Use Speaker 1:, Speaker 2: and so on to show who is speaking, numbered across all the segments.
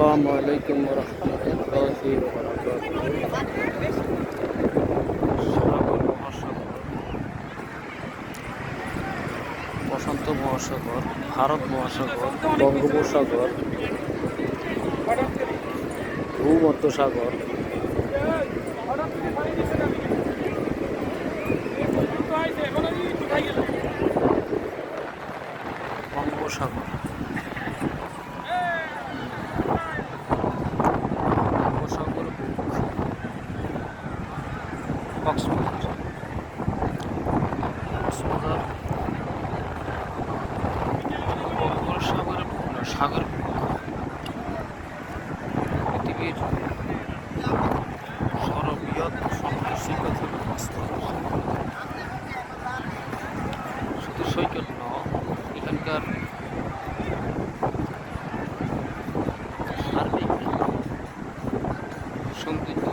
Speaker 1: আসসালামু আলাইকুম ওয়া রাহমাতুল্লাহি ওয়া বারাকাতুহু। সাগর মহাসাগর, প্রশান্ত মহাসাগর, ভারত মহাসাগর, বঙ্গোপসাগর, ভূমধ্যসাগর, বঙ্গোপসাগর, বঙ্গোপসাগর, কক্সবাজার, কক্সবাজার, বঙ্গোপসাগরের সাগর, পৃথিবীর সর্ববৃহৎ সমুদ্র সৈকত হল কক্সবাজার। শুধু সৈকত নয়, এখানকার সার্বিক সৌন্দর্য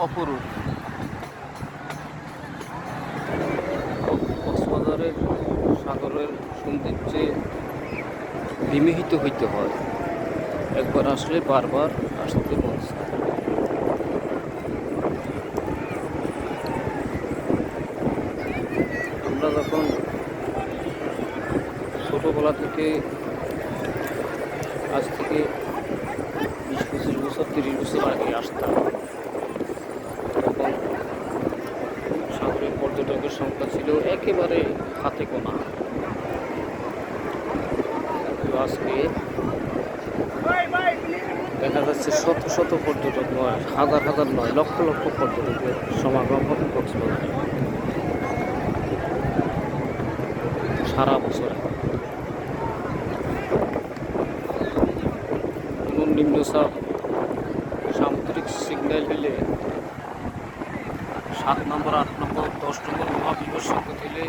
Speaker 1: অপরূপ। কক্সবাজারের সাগরের সৌন্দর্যে বিমোহিত হইতে হয়, একবার আসলে বারবার আসতে মন চায়। আমরা যখন ছোটোবেলা থেকে, আজ থেকে 20-25 বছর 30 বছর আগে আসতাম, তখন সাগরের পর্যটকের সংখ্যা ছিল একেবারে হাতে গোনা। আজকে দেখা যাচ্ছে শত শত পর্যটক নয়, হাজার হাজার নয়, লক্ষ লক্ষ পর্যটকের সমাগম হবে কক্সবাজারে সারা বছরে। কোনো নিম্নচাপ সামুদ্রিক সিগন্যাল হলে 7 নম্বর, 8 নম্বর, 10 নম্বর মহাবিপদ হলে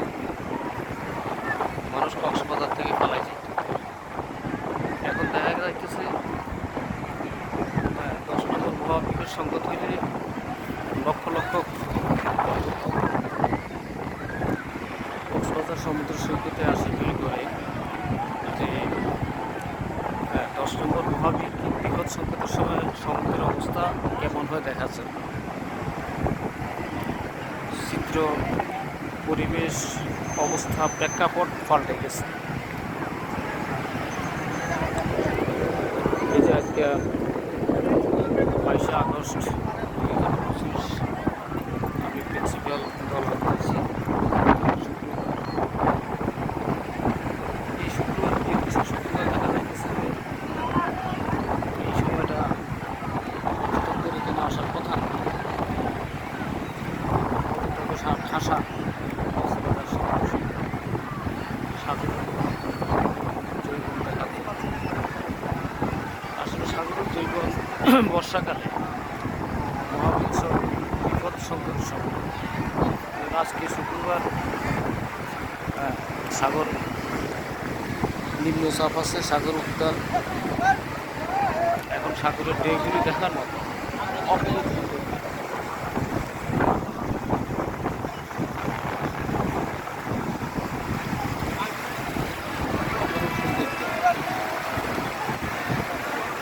Speaker 1: মানুষ কক্সবাজার থেকে পালাই যেত। এখন দেখা যাইতেছে 10 নম্বর মহাবিপদ সংকট হইলে লক্ষ লক্ষ কক্সবাজার সমুদ্র সৈকতে আসে ভিড় করে যে 10 নম্বর মহাবিপদ সংকটের সময় সমুদ্রের অবস্থা কেমন হয় দেখাচ্ছে। চিত্র, পরিবেশ, অবস্থা, প্রেক্ষাপট পাল্টে গেছে। এই যে আজকে 22শে আগস্ট 2025, আমি প্রিন্সিপাল দল করেছি। এই শুক্রবার দেখা যাইতেছে এই সময়টা পর্যটকদের এখানে আসার কথা না। ঠাসা সাগর জৈবন দেখা যায়। আসলে সাগরের জৈবন বর্ষাকালে বিপদ সংকট সময়। আজকে শুক্রবার সাগর নিম্নচাপ আছে, সাগর উত্তাল। এখন সাগরের ঢেউগুলি দেখার মতো অপরূপ সুন্দর।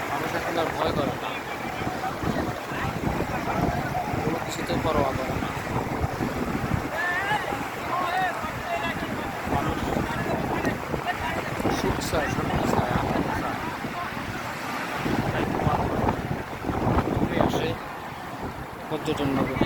Speaker 1: মানুষ এখন আর ভয় করে না, কোনো কিছুতে পরোয়া করে না। মানুষ সুখ চায়, শান্তি চায়, আনন্দ চায়। তাই ঘুরে আসে পর্যটন নগরী।